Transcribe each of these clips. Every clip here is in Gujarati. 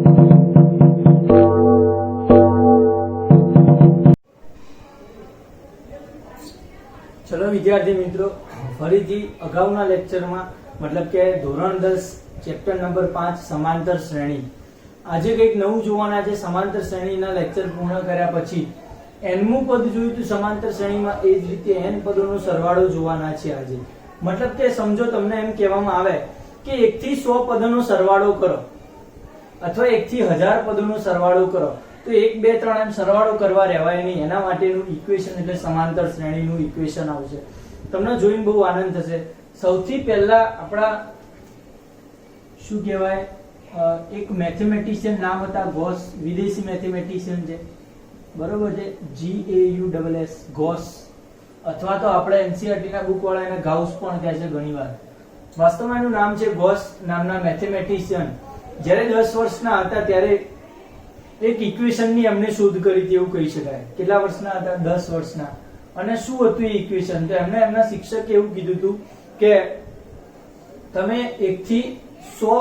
ચલો વિદ્યાર્થી મિત્રો, ફરીથી અગાઉના લેક્ચરમાં મતલબ કે ધોરણ 10 ચેપ્ટર નંબર 5 સમાંતર શ્રેણી, આજે કંઈક નવું જોવાના છે. સમાંતર શ્રેણીના લેક્ચર પૂર્ણ કર્યા પછી nમું પદ જોયું હતું સમાંતર શ્રેણીમાં, એ જ રીતે n પદોનો સરવાળો જોવાના છે આજે. મતલબ કે સમજો તમને એમ કહેવામાં આવે કે 1 થી 100 પદોનો સરવાળો કરો અથવા 1 થી 1000 પદોનો સરવાળો કરો, તો 1 2 3 એમ સરવાળો કરવા રહેવાય નહીં. એના માટેનું ઇક્વેશન એટલે સમાંતર શ્રેણીનું ઇક્વેશન આવશે. તમને જોઈને બહુ આનંદ થશે. સૌથી પહેલા આપણા શું કહેવાય, એક મેથેમેટિશિયન નામ હતા ગોસ, વિદેશી મેથેમેટિશિયન છે, બરોબર છે, GAUSS, ગોસ, અથવા તો આપણે એનસીઈઆરટી ના બુક વાળા એને ગાઉસ પણ કહે છે ઘણીવાર. વાસ્તવમાં એનું નામ છે ગોસ નામના મેથેમેટિશિયન. જ્યારે 10 વર્ષના હતા ત્યારે એક ઇક્વેશનની એમને શોધ કરી હતી એવું કહી શકાય. કેટલા વર્ષના હતા? 10 વર્ષના. અને શું હતું એ ઇક્વેશન? તો એમને એમના શિક્ષકે એવું કીધું હતું કે તમે 1 થી 100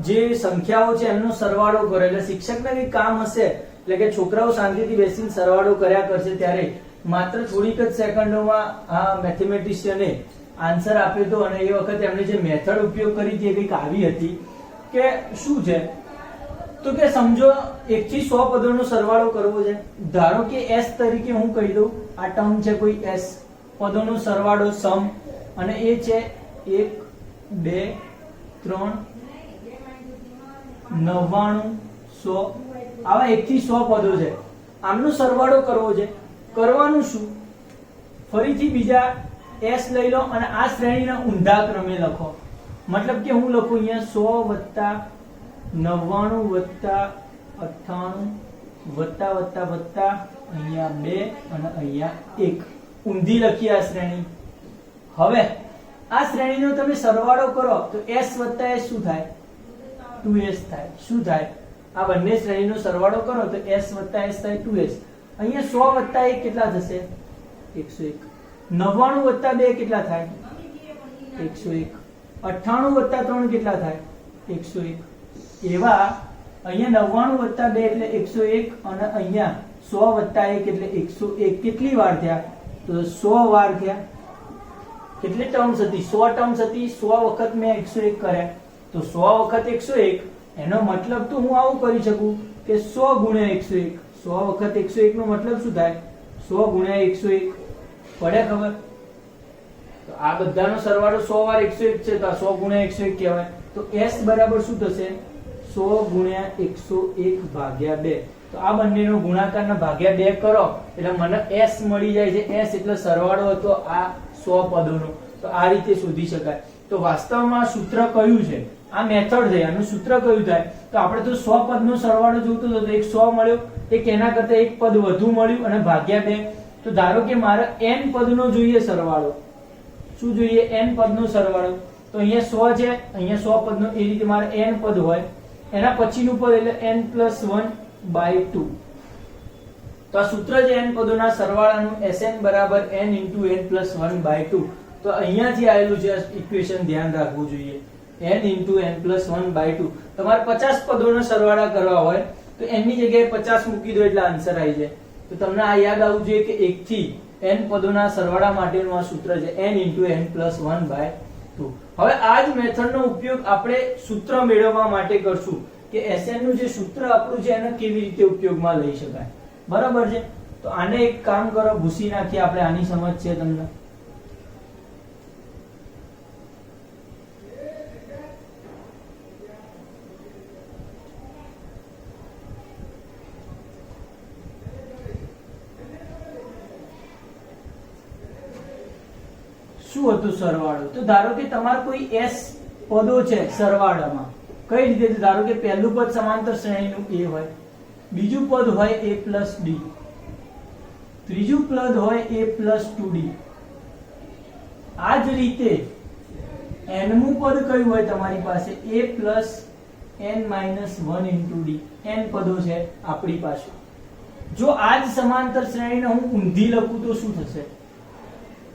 જે સંખ્યાઓ છે એમનો સરવાળો કરો. એટલે શિક્ષકને કંઈ કામ હશે એટલે કે છોકરાઓ શાંતિથી બેસીને સરવાળો કર્યા કરશે, ત્યારે માત્ર થોડીક જ સેકન્ડોમાં આ મેથેમેટિશિયને આન્સર આપ્યો હતો. અને એ વખતે એમણે જે મેથડ ઉપયોગ કરી હતી એ કંઈક આવી હતી કે શું છે, તો કે સમજો 1 થી 100 પદોનો સરવાળો કરવો છે. ધારો કે s તરીકે હું કહી દઉં, આ ટર્મ છે કોઈ s, પદોનો સરવાળો સમ, અને એ છે 1 2 3 99 100. આવા 1 થી 100 પદો છે, આમનો સરવાળો કરવો છે. કરવાનું શું? ફરીથી બીજા s લઈ લો અને આ શ્રેણીના ઊંધા ક્રમે લખો. મતલબ કે હું લખું અહીંયા 100 + 99 + 98 વત્તા અહીંયા 2 અને અહીંયા 1, ઊંધી લખી આ શ્રેણી. હવે આ શ્રેણીનો તમે સરવાળો કરો તો s + s શું થાય? 2s થાય. શું થાય? આ બંને શ્રેણીનો સરવાળો કરો તો s + s થાય 2s. અહીંયા 100 + 1 કેટલા થશે? 101. 99 + 2 કેટલા થાય? 101. 98 + 3 કેટલા થાય? 101. એવા અહીંયા 99 + 2 એટલે 101 અને અહીંયા 100 + 1 એટલે 101. કેટલી વાર થયા? તો 100 વાર થયા. કેટલી ટર્મ્સ હતી? 100 ટર્મ્સ હતી. 100 વખત મેં 101 કર્યા તો 100 વખત 101. એનો મતલબ તો હું આવું કરી શકું કે 100 × 101. 100 વખત 101 નો મતલબ શું થાય? 100 × 101. પડે ખબર? તો આ બધાનો સરવાળો 100 વાર 101 છે, તો આ 100 × 101 કહેવાય. તો s બરાબર શું થશે? 100 × 101/2. તો આ બંનેનો ગુણાકારના ભાગ્યા 2 કરો એટલે મને s મળી જાય છે. s એટલે સરવાળો હતો આ 100 પદોનો. તો આ રીતે શોધી શકાય. તો વાસ્તવમાં સૂત્ર કયું છે? આ મેથડ છે, આનું સૂત્ર કયું થાય? તો આપણે તો 100 પદનો સરવાળો જોતો હતો તો એક 100 મળ્યો, એક એના કરતા એક પદ વધુ મળ્યું અને ભાગ્યા 2. તો ધારો કે મારે n પદનો જોઈએ સરવાળો. શું જોઈએ? n પદનો સરવાળો. તો અહીંયા 100 છે, અહીંયા 100 પદનો, એ રીતે મારે n પદ હોય, એના પછીનું પદ એટલે n + 1/2. તો આ સૂત્ર છે n પદોના સરવાળાનું, Sn = n × n + 1/2. તો અહીંયાથી આવેલું છે ઇક્વેશન, ધ્યાન રાખવું જોઈએ. n × n + 1/2. તમારે 50 પદોના સરવાળા કરવા હોય તો n ની જગ્યાએ 50 મૂકી દો એટલે આન્સર આવી જાય. તો તમને આ યાદ આવવું જોઈએ કે 1 થી n પદોના સરવાળા માટેનું આ સૂત્ર છે n × n + 1/2. હવે આ જ મેથડનો ઉપયોગ આપણે સૂત્ર મેળવવા માટે કરશું કે Sn નું જે સૂત્ર આપણું છે એને કેવી રીતે ઉપયોગમાં લઈ શકાય. બરાબર છે? તો આને એક કામ કરો, ભૂસી નાખીએ આપણે. આની સમજ છે તમને? શું હતું સરવાળો? તો ધારો કે તમારે કોઈ s પદો છે સરવાળામાં. કઈ રીતે? ધારો કે પહેલું પદ સમાંતર શ્રેણીનું a હોય, બીજું પદ હોય a + d, ત્રીજું પદ હોય a + 2d. આ જ રીતે nમું પદ કયું હોય તમારી પાસે? a + n - 1 × d. n પદો છે આપણી પાસે. જો આ જ સમાંતર શ્રેણીને હું ઊંધી લખું તો શું થશે?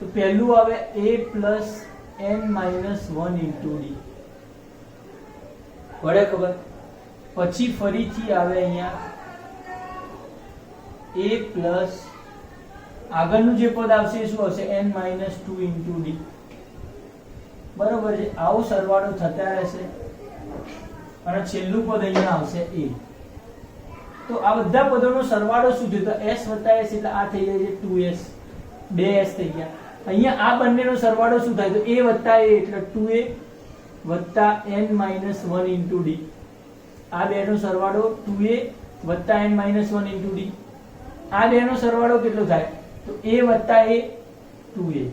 તો પહેલું આવે a + n - 1 × d. પડે ખબર? પછી ફરીથી આવે અહીંયા a પ્લસ આગળનું જે પદ આવશે એ શું આવશે n-2 * d. બરોબર છે, આવો સરવાળો થતા રહેશે અને છેલ્લું પદ અહીંયા આવશે a. તો આ બધા પદોનો સરવાળો શું થયો? તો s + s એટલે આ થઈ જાય છે 2s, 2s થઈ ગયા. અહીંયા આ બંનેનો સરવાળો શું થાય? તો a + a એટલે 2a + n-1 * d. આ બેનો સરવાળો 2a + n-1 * d. આ બેનો સરવાળો કેટલો થાય? તો a + a 2a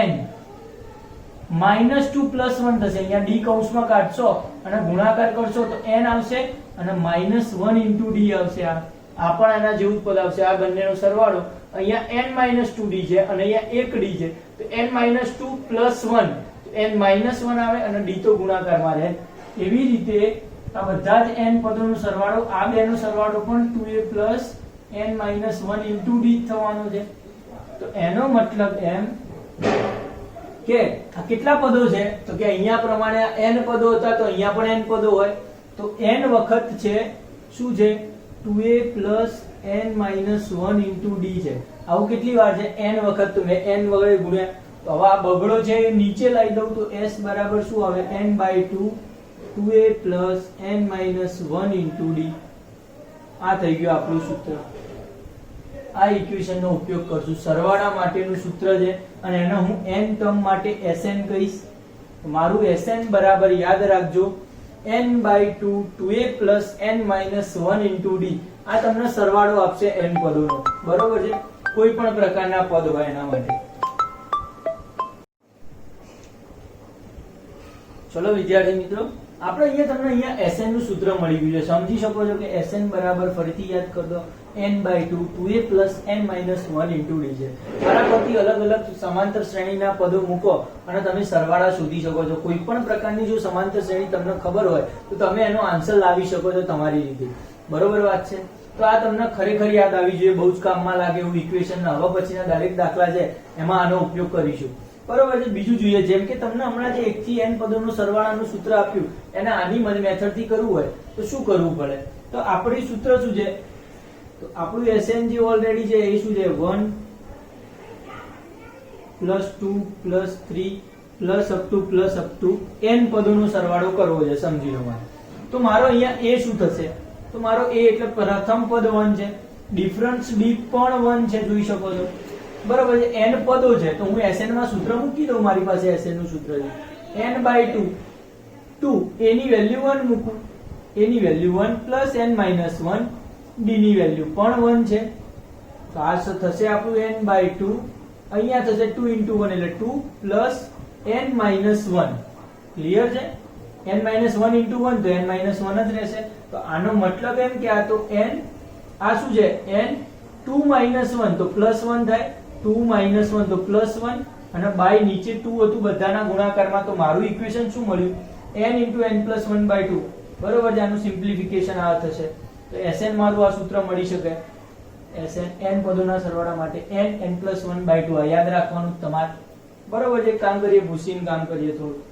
n -2 + 1 થશે. અહીંયા d કૌંસમાં કાઢશો અને ગુણાકાર કરશો તો n આવશે અને -1 * d આવશે. આ પણ એના જેવું જ પદ આવશે. આ બંનેનો સરવાળો અહીંયા n-2d છે અને અહીંયા 1d છે, તો n-2 + 1 n-1 આવે અને d તો ગુણાકારમાં રહે. એવી રીતે આ બધા જ n પદોનો સરવાળો, આ બેનો સરવાળો પણ 2a + n-1 * d થવાનો છે. તો એનો મતલબ એમ કે આ કેટલા પદો છે? તો કે અહીંયા પ્રમાણે n પદો હતા તો અહીંયા પણ n પદો હોય, તો n વખત છે શું છે? 2a + n-1 * d છે. આવું કેટલી વાર છે? n વખત. તો મેં n વડે ગુણ્યા, તો હવે આ બગડો છે એ નીચે લાવી દઉં તો s બરાબર શું આવે? n/2 2a + n-1 * d. આ થઈ ગયું આપણું સૂત્ર. આ ઇક્વેશન નો ઉપયોગ કરશું. સરવાળા માટેનું સૂત્ર છે અને એને હું n ટર્મ માટે Sn કહીશ. મારું Sn બરાબર યાદ રાખજો n/2 2a + n-1 * d. આ તમને સરવાળો આપશે n પદોનો. બરોબર છે, કોઈ પણ પ્રકારના પદ હોય એના માટે. ચલો વિદ્યાર્થી મિત્રો, આપણે અહીંયા તમને અહીંયા Sn નું સૂત્ર મળી ગયું છે. સમજી શકો છો કે Sn બરાબર ફરીથી યાદ કરી દો n/2 2a + n-1 * d છે. આના પરથી અલગ અલગ સમાંતર શ્રેણીના પદો મૂકો અને તમે સરવાળા શોધી શકો છો. કોઈ પણ પ્રકારની જો સમાંતર શ્રેણી તમને ખબર હોય તો તમે એનો આન્સર લાવી શકો છો તમારી રીતે. બરોબર વાત છે? તો આ તમને ખરેખર યાદ આવી જોઈએ, બહુ જ કામમાં લાગે એવું ઇક્વેશન. હવે પછીના દરેક દાખલા છે એમાં આનો ઉપયોગ કરીશું. બરોબર છે. બીજું જોઈએ, જેમ કે તમને હમણાં જે 1 થી n પદોનું સરવાળાનું સૂત્ર આપ્યું એને આની મેથડથી કરવું હોય તો શું કરવું પડે? તો આપણી સૂત્ર શું છે? તો આપણું Sn જે ઓલરેડી છે એ શું છે? 1 + 2 + 3 + n પદોનો સરવાળો કરવો છે. સમજી લો મારે. તો મારો અહીંયા a શું થશે? તો મારો a એટલે પ્રથમ પદ 1 છે, ડિફરન્સ d પણ 1 છે, જોઈ શકો છો. બરાબર છે. n પદો છે તો હું Sn માં સૂત્ર મૂકી દઉં. મારી પાસે Sn નું સૂત્ર છે n/2 2 a ની વેલ્યુ 1 મૂકું, a ની વેલ્યુ 1 + n-1 d ની વેલ્યુ પણ 1 છે. તો આ થશે આપણું n/2, અહીંયા થશે 2 * 1 એટલે 2 + n-1. ક્લિયર છે? n-1 * 1 તો n-1 જ રહેશે. તો આનો મતલબ એમ કે આ તો n, આ શું છે? n2 - 1 તો +1 થાય, 2 - 1 તો +1 અને બાય નીચે 2 હતું બધાના ગુણાકારમાં. તો મારું ઇક્વેશન શું મળ્યું? n * n + 1/2. બરોબર છે. આનું સિમ્પ્લિફિકેશન આ થશે. તો Sn મારું આ સૂત્ર મળી શકે. Sn n પદોના સરવાળા માટે n n + 1/2 આ યાદ રાખવાનું તમારે. બરોબર છે. કામ કરીએ, ભૂસીને કામ કરીએ થોડું.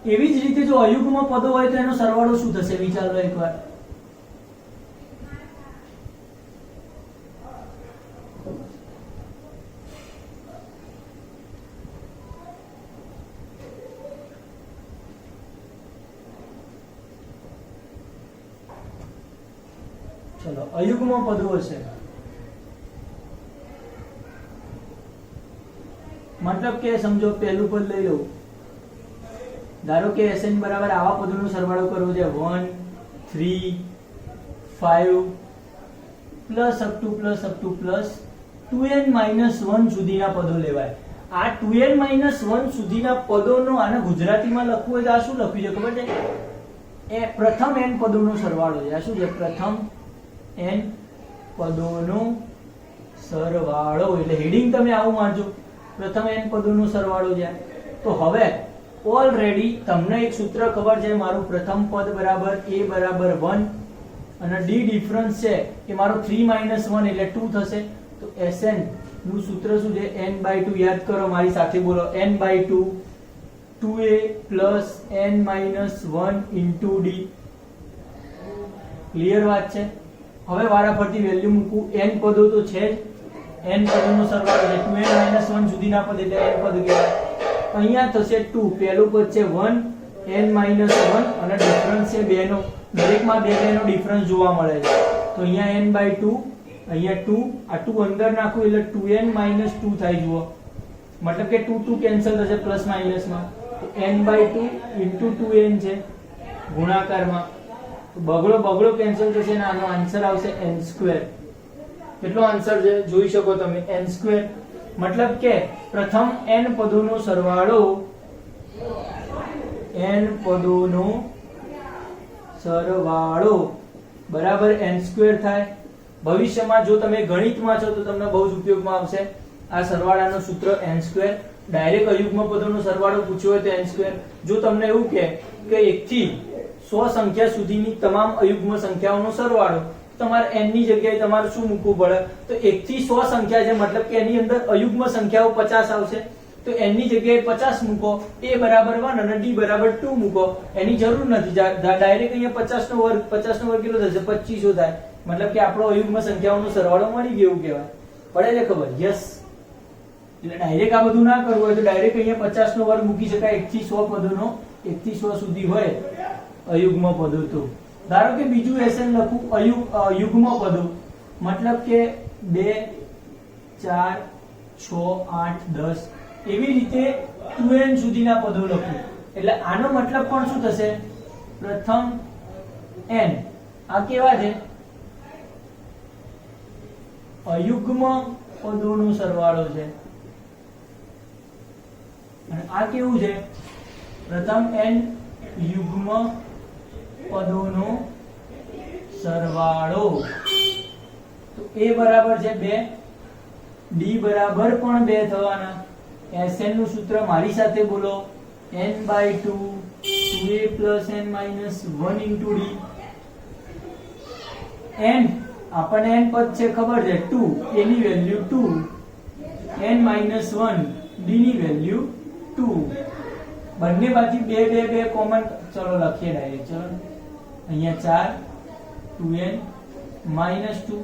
એવી જ રીતે જો અયુગ્મ પદો હોય તો એનો સરવાળો શું થશે? વિચારો એકવાર. ચલો, અયુગ્મ પદો હશે મતલબ કે સમજો પહેલું પદ લઈ લઉં. ધારો કે Sn બરાબર આવા પદોનો સરવાળો કરવો છે 1 3 5 + 2n-1 સુધીના પદો લેવાય. આ 2n-1 સુધીના પદોનો આને ગુજરાતીમાં લખવું હોય તો આ શું લખ્યું છે ખબર છે? એ પ્રથમ n પદોનો સરવાળો છે. આ શું છે? પ્રથમ n પદોનો સરવાળો. એટલે હેડિંગ તમે આવું મારજો, પ્રથમ n પદોનો સરવાળો છે. તો હવે ઓલરેડી તમને એક સૂત્ર ખબર છે, મારું પ્રથમ પદ બરાબર a બરાબર 1 અને d ડિફરન્સ છે એ મારો 3 - 1 એટલે 2 થશે. તો Sn નું સૂત્ર શું છે? n/2. યાદ કરો, મારી સાથે બોલો. n/2 2a + n-1 * d. Clear વાત છે? હવે વારાફરતી વેલ્યુ મૂકું. n પદો તો છે જ, n પદોનો સરવાળો છે 2n 1 સુધીના પદ એટલે n પદ કહેવાય. અહીંયા થશે 2, પહેલું પદ છે 1 n 1 અને ડિફરન્સ છે 2 નો, દરેકમાં 2 નો ડિફરન્સ જોવા મળે છે. તો અહીંયા n/2, અહીંયા 2, આ 2 અંદર નાખું એટલે 2n 2 થાય. જુઓ મતલબ કે 2 કેન્સલ થશે પ્લસ માઈનસમાં, તો n/2 * 2n છે ગુણાકારમાં, તો બગડો કેન્સલ થશે અને આનો આન્સર આવશે n². કેટલો આન્સર છે જોઈ શકો તમે, n². મતલબ કે પ્રથમ n પદોનો સરવાળો બરાબર n² થાય. ભવિષ્યમાં જો તમે ગણિતમાં છો તો તમને બહુ જ ઉપયોગમાં આવશે આ સરવાળાનું સૂત્ર n². ડાયરેક્ટ અયુગ્મ પદોનો સરવાળો પૂછ્યો હોય તો n². જો તમને એવું કે 1 થી 100 સંખ્યા સુધીની તમામ અયુગ્મ સંખ્યાઓનો સરવાળો, તમારે n ની જગ્યાએ તમારે શું મૂકવું પડે? તો 1 થી 100 સંખ્યા છે, મતલબ કે એની અંદર અયુગ્મ સંખ્યાઓ 50 આવશે, તો n ની જગ્યાએ 50 મૂકો, a બરાબર 1 અને d બરાબર 2 મૂકો. એની જરૂર નથી, ડાયરેક્ટ અહીંયા 50 નો વર્ગ કેટલો થશે? 2500 થાય. મતલબ કે આપણો અયુગ્મ સંખ્યાઓનો સરવાળો મળી ગયો એવું કહેવાય. પડે છે ખબર? યસ. એટલે ડાયરેક્ટ આ બધું ના કરવું હોય તો ડાયરેક્ટ અહીંયા 50 નો વર્ગ મૂકી શકાય. 1 થી 100 પદોનો, 1 થી 100 સુધી હોય અયુગ્મ પદો. તો ધારો કે બીજું એસએન લખું યુગ્મ પદો, મતલબ કે 2 4 6 8 10 એવી રીતે 2n સુધીના પદો લખું. એટલે આનો મતલબ પણ શું થશે? પ્રથમ n આ કેવા છે? અયુગ્મ પદોનો સરવાળો છે. અને આ કેવું છે? પ્રથમ n યુગ્મ પદોનો સરવાળો. તો a બરાબર છે 2, d બરાબર પણ 2 થવાના. Sn નું સૂત્ર મારી સાથે બોલો, n/2 2a + n - 1 * d. n આપણને n પદ છે ખબર છે 2, a ની વેલ્યુ 2, n - 1 d ની વેલ્યુ 2. બંને બાજુ 2 કોમન, ચલો લખીએ ડાયરેક્ટ. ચલો અહીંયા 4 2n - 2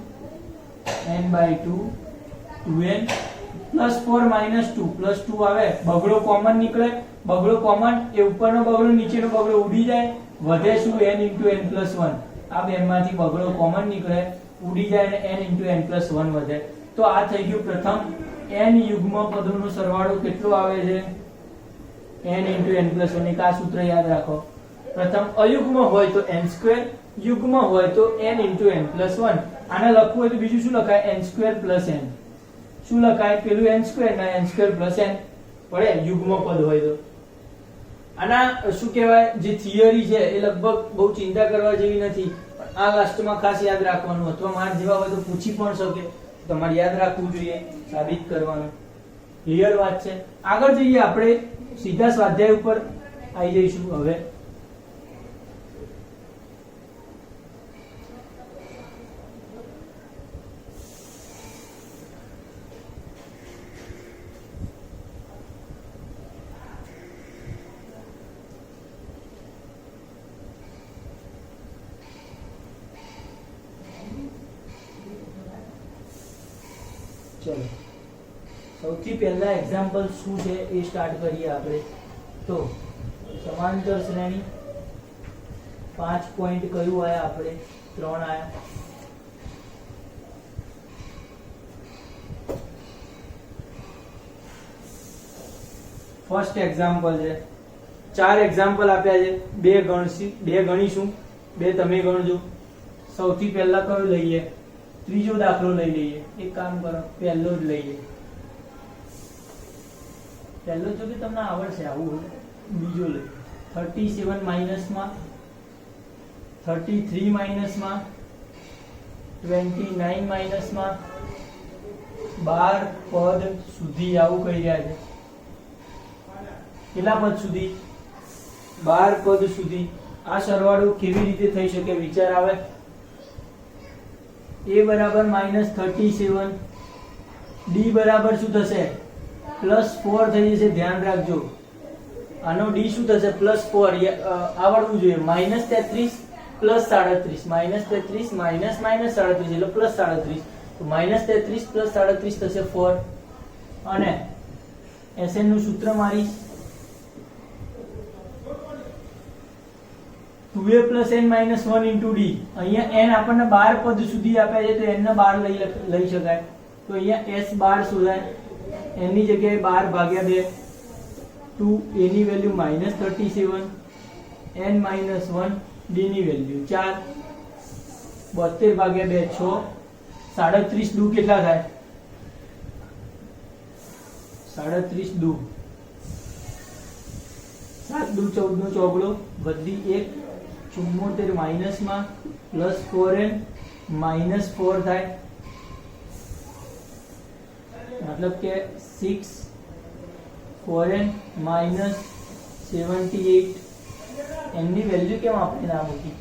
n/2 2n +4 - 2 +2 આવે, બગડો કોમન નીકળે, બગડો કોમન એ ઉપરનો બગડો નીચેનો બગડો ઉડી જાય, વધે શું? n * n + 1. આ બેમાંથી બગડો કોમન નીકળે, ઉડી જાય અને n * n + 1 વધે. તો આ થઈ ગયું પ્રથમ n યુગ્મ પદોનો સરવાળો કેટલો આવે છે? n * n + 1. એક આ સૂત્ર યાદ રાખો. પ્રથમ અયુગ્મ હોય તો n², યુગ્મ હોય તો n * n + 1. આને લખવું હોય તો બીજું શું લખાય? n² + n. શું લખાય? પેલું n² ના n² + n. પડે યુગ્મ પદ હોય તો. આના શું કહેવાય, જે થિયરી છે એ લગભગ બહુ ચિંતા કરવા જેવી નથી, પણ આ લાસ્ટમાં ખાસ યાદ રાખવાનું. અથવા માર જેવા હોય તો પૂછી પણ શકે, તમારે યાદ રાખવું જોઈએ, સાબિત કરવાનું. ક્લિયર વાત છે? આગળ જઈએ આપણે, સીધા સ્વાધ્યાય ઉપર આવી જઈશું હવે. ચલો સૌથી પહેલા એક્ઝામ્પલ શું છે એ સ્ટાર્ટ કરીએ આપણે. તો સમાંતર શ્રેણી 5 પોઈન્ટ કયું આયા આપણે? 3 આયા. ફર્સ્ટ એક્ઝામ્પલ છે. 4 એક્ઝામ્પલ આપ્યા છે, 2 ગણીશું, 2 તમે ગણજો. સૌથી પહેલા કયો લઈએ? ત્રીજો દાખલો લઈ લઈએ. એક કામ કરો, પહેલો જ લઈએ. પહેલો જો કે તમને આવડશે આવું. બીજો લઈ 37 માઈનસમાં, 33 માઈનસમાં, 29 માઈનસમાં, 12 પદ સુધી આવું કહી રહ્યા છે. કેટલા પદ સુધી? 12 પદ સુધી. આ સરવાળો કેવી રીતે થઈ શકે વિચાર આવે? a બરાબર -37, d બરાબર શું થશે? +4 થઈ જશે. ધ્યાન રાખજો, આનો d શું થશે? +4. આવડવું જોઈએ. -33 પ્લસ 37 માઇનસ 33 માઇનસ માઇનસ 37 એટલે પ્લસ 37, તો માઇનસ 33 પ્લસ 37 થશે 4 અને Sn નું સૂત્ર મારીશ 2a plus n minus 1 into d. અહીંયા n આપણને 12 પદ સુધી આપ્યા છે તો n ને 12 લઈ શકાય, તો અહીંયા s 12 શોધાય, n ની જગ્યાએ 12 ભાગ્યા 2, 2 a ની વેલ્યુ -37, n minus 1, d ની વેલ્યુ 4, 72 ભાગ્યા 2 6, 37 દુ કેટલા થાય? 37 દુ 7 દુ 14 નો ચોગડો વધી 1, 74 માઇનસ માં પ્લસ 4n -4 થાય, मतलब કે 6 4n -78, n ની વેલ્યુ કેમ આપણે ના મૂકી?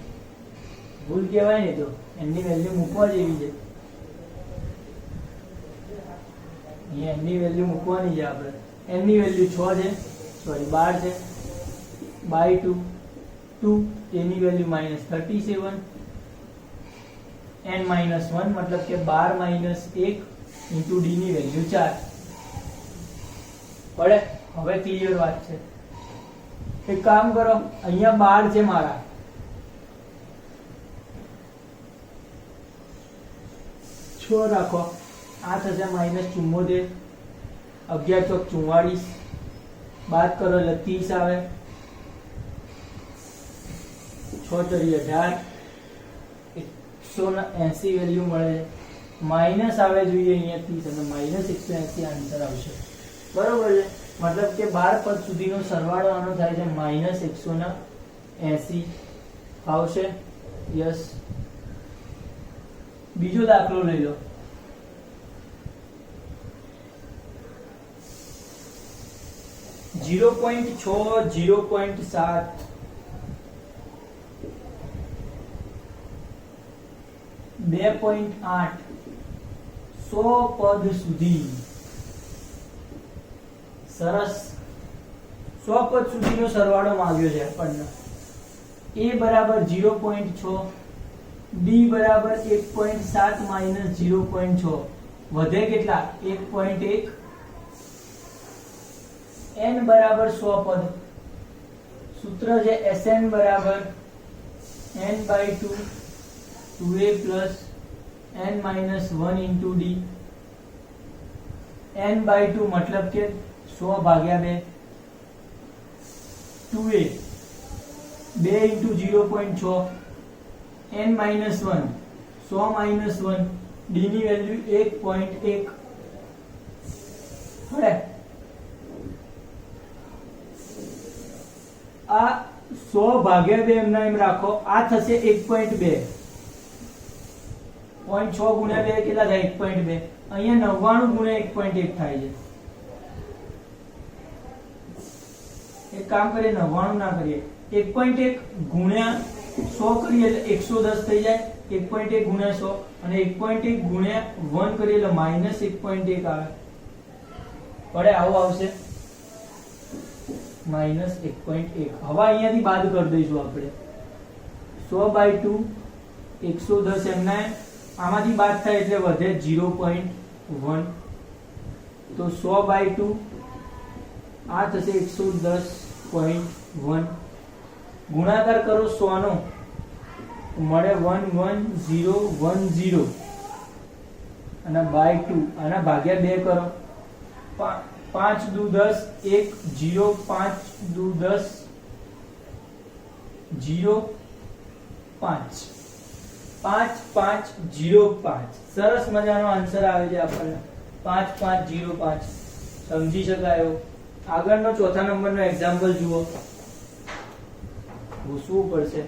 ભૂલ કહેવાય ને, તો n ની વેલ્યુ મૂકવા જેવી છે, અહીંયા n ની વેલ્યુ મૂકવાની છે આપણે. n ની વેલ્યુ 6 છે, સોરી 12 છે, બાય 2, 2 a ની વેલ્યુ -37, n -1 मतलब કે 12 -1 ઇન્ટુ d ની વેલ્યુ 4 પડે. હવે ક્લિયર વાત છે. એક કામ કરો, અહીંયા 12 છે મારા, છ રાખો, આ થશે -74, 11 ચોક 44, બાદ કરો એટલે 30 આવે, 6 ચોરી 18, 180 વેલ્યુ મળે, માઇનસ આવે જોઈએ અહીંયા 30 અને -180 આન્સર આવશે. બરોબર છે, મતલબ કે 12 પદ સુધીનો સરવાળો આનો થાય છે -180 આવશે. યસ. બીજો દાખલો લઈ લો. .6 0.7 2.8 100 પદ સુધી. સરસ. 100 પદ સુધીનો સરવાળો માંગ્યો છે આપણને. a બરાબર 0.6, d બરાબર 1.7 માઇનસ 0.6, વધે કેટલા? 1.1, n બરાબર 100 પદ. સૂત્ર છે Sn બરાબર n by 2 2a plus n minus 1 into d. n by 2 मतलब के 100 भाग्या 2, 2a 2 into 0.6, n minus 1 100 minus 1, d ની વેલ્યુ 1.1 હવે આ 100 ભાગ્યા 2 એમના એમ રાખો, આ થશે 1.2, 0.6 ગુણ્યા 2 કેટલા થાય? 1.2. અહીંયા 99 ગુણ્યા 1.1 થાય છે. એક કામ કરીએ, 99 ના કરીએ, 1.1 ગુણ્યા 100 કરીએ એટલે 110 થઈ જાય, 1.1 ગુણ્યા 100, અને 1.1 ગુણ્યા 1 કરીએ એટલે -1.1 આવે. પડે આવું આવશે -1.1. હવે અહીંયાથી બાદ કરી દઈશું આપણે. 100 by 2 110 એમના આમાંથી બાદ થાય એટલે વધે 0.1, તો 100 by 2 આ થશે 110.1, ગુણાકાર કરો 100 નો મળે 11010 અને by 2 આના ભાગ્યા 2 કરો, 5 દુ 10, 1 0, 5 દુ 10 0 5, 5505. સરસ મજાનો આન્સર આવે છે આપણને 5505. સમજી શકાય એવો. આગળનો ચોથા નંબરનો એક્ઝામ્પલ જુઓ. પૂછવું પડશે.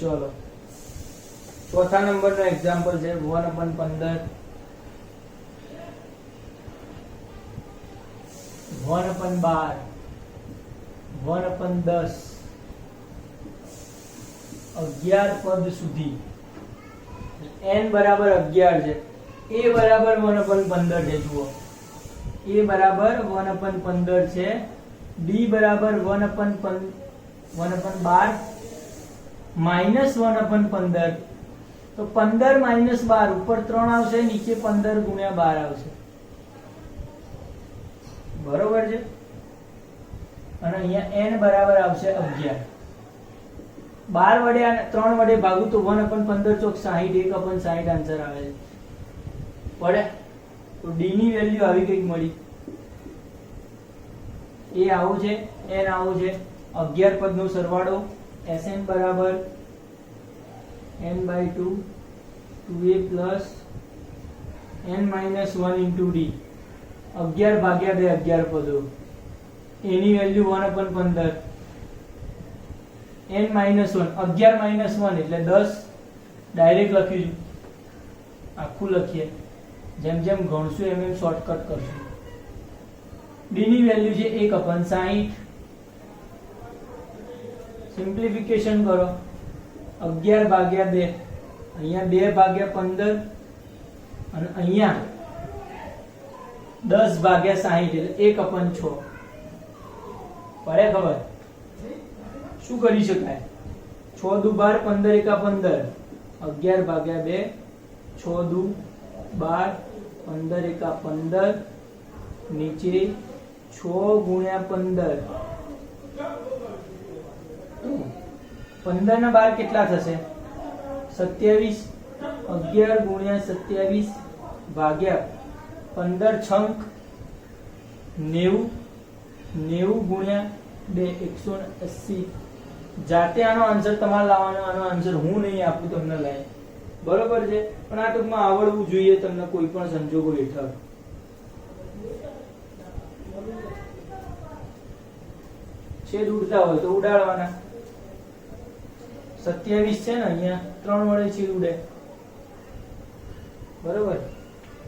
चलो चौथा नंबर नो एग्जाम्पल है 1/15 1/12 1/10 11 पद सुधी n बराबर 11 है a बराबर 1/15 है जुओ a बराबर 1/15 છે d बराबर 1/12 माइनस 1/15 तो 15 माइनस 12 ऊपर 3 આવશે નીચે 15 ગુણ્યા 12 આવશે બરોબર છે અને અહીંયા n બરાબર આવશે 11 12 વડે અને 3 વડે ભાગું તો 1/15 ચોક 60 1/60 આન્સર આવે છે પડે તો d ની વેલ્યુ આવી કઈક મળી એ આવું છે n આવું છે 11 પદનો સરવાળો Sn बराबर n/2 2a plus n-1 into d 11 ભાગ્યા 2 11 પદો એની વેલ્યુ 1/15 n-1 11 - 1 એટલે 10 ડાયરેક્ટ લખીશું આખું લખીએ જેમ જેમ ગણશું એમ એમ શોર્ટકટ કરશું d ની વેલ્યુ છે 1/60 सिंप्लिफिकेशन करो 11 भाग्या 2 અહીંયા 2 ભાગ્યા 15 અને અહીંયા 10 ભાગ્યા 60 એટલે 1/6 પડે ખબર શું કરી શકાય 6 દુ 12 15 એકા 15 11 ભાગ્યા 2 6 દુ 12 15 એકા 15 નીચે 6 ગુણ્યા 15 15 ના 12 કેટલા થશે 27 11 ગુણ્યા 27 ભાગ્યા 15 છંક 90 90 ગુણ્યા 2 180 જાતે આનો આન્સર તમારે લાવવાનો આનો આન્સર હું નહીં આપું તમને લાય બરોબર છે પણ આ ટૂંકમાં આવડવું જોઈએ તમને કોઈ પણ સંજોગો હેઠળ છેદ ઉડતા હોય તો ઉડાડવાના 27 છે ને અહીંયા 3 વડે છેદ ઉડે બરોબર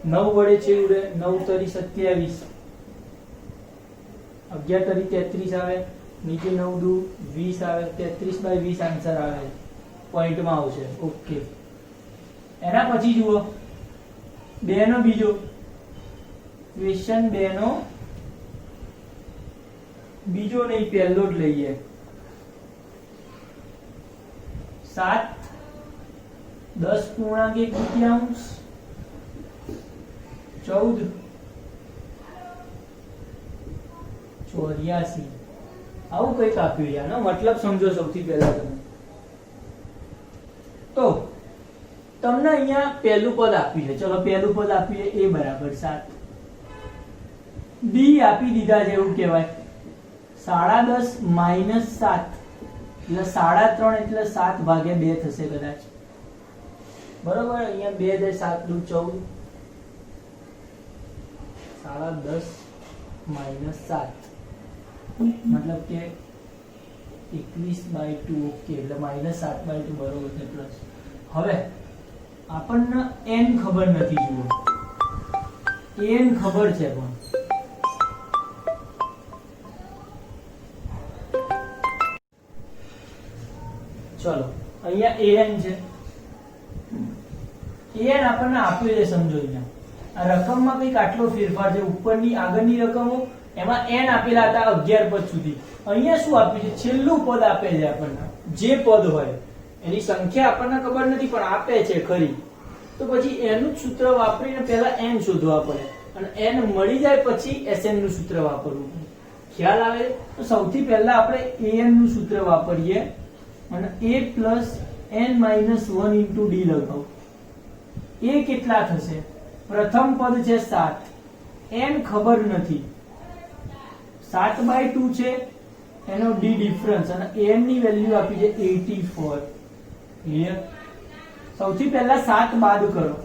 9 વડે છેદ ઉડે 9 તરી 27 11 તરી 33 આવે નીચે 9 દુ 20 આવે 33/20 આન્સર આવે પોઈન્ટ માં આવશે ઓકે એના પછી જુઓ 2 નો બીજો ક્વેશ્ચન 2 નો બીજો નહીં પહેલો જ લઈએ 7 10 પૂર્ણાંક 1 તૃતીયાંશ 14 84 આવું કંઈક આપ્યું છે આનો મતલબ સમજો સૌથી પહેલા તમે તો તમને અહીંયા પહેલું પદ આપ્યું છે ચલો પહેલું પદ આપ્યું છે a બરાબર 7 d આપી દીધા છે એવું કહેવાય 10.5 માઈનસ 7 એટલે 3.5 એટલે 7 ભાગ્યા 2 થશે કદાચ બરોબર અહીંયા 2 દે 7 દુ 14 10.5 માઈનસ 7 मतलब કે 21/2 ઓકે એટલે -7/2 બરોબર છે પ્લસ હવે આપણને n ખબર નથી જુઓ n ખબર છે પણ ચલો અહીંયા an છે an આપણને આપ્યું છે સમજો અહીંયા આ રકમમાં કંઈક આટલો ફેરફાર છે ઉપરની આગળની રકમો એમાં n આપેલા હતા 11 પદ સુધી અહીંયા શું આપ્યું છે છેલ્લું પદ આપે છે આપણને જે પદ હોય એની સંખ્યા આપણને ખબર નથી પણ આપે છે ખરી તો પછી એનું સૂત્ર વાપરીને પહેલા n શોધવા પડે અને n મળી જાય પછી sn નું સૂત્ર વાપરવું પડે ખ્યાલ આવે તો સૌથી પહેલા આપણે an નું સૂત્ર વાપરીએ અને a plus n-1 into d લગાવો a કેટલા થશે પ્રથમ પદ છે 7 n ખબર નથી 7/2 છે એનો d ડિફરન્સ અને an ની વેલ્યુ આપી છે 84 ક્લિયર સૌથી પહેલા 7 બાદ કરો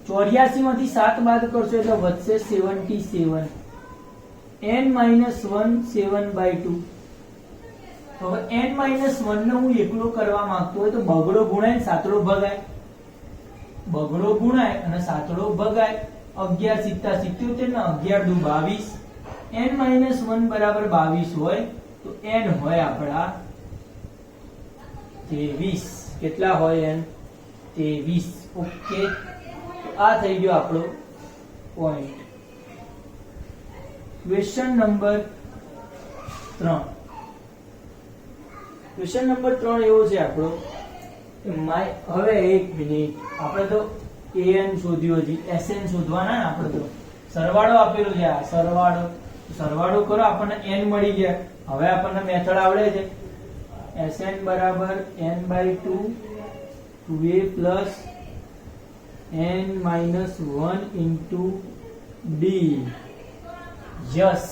84 માંથી 7 બાદ કરશો એટલે વધશે 77 n-1 7/2 તો હવે n-1 ને હું એકલો કરવા માંગતો હોય તો બગડો ગુણાય ને સાતડો ભગાય, બગડો ગુણાય અને સાતડો ભગાય. 11 સિત્તા 77 ને 11 દુ 22. n-1 બરાબર 22 હોય તો n હોય આપડા 23. કેટલા હોય n? 23. ઓકે, આ થઈ ગયો આપણો point. Question number 3. Question number 3 એવો છે આપણો હવે એક મિનિટ, આપણે તો an શોધ્યો હજી sn શોધવાના ને. આપણે તો સરવાળો આપેલો છે, આ સરવાળો કરો આપણને n મળી ગયા. હવે આપણને મેથડ આવડે છે. sn બરાબર n/2 2a plus n-1 into d. Yes,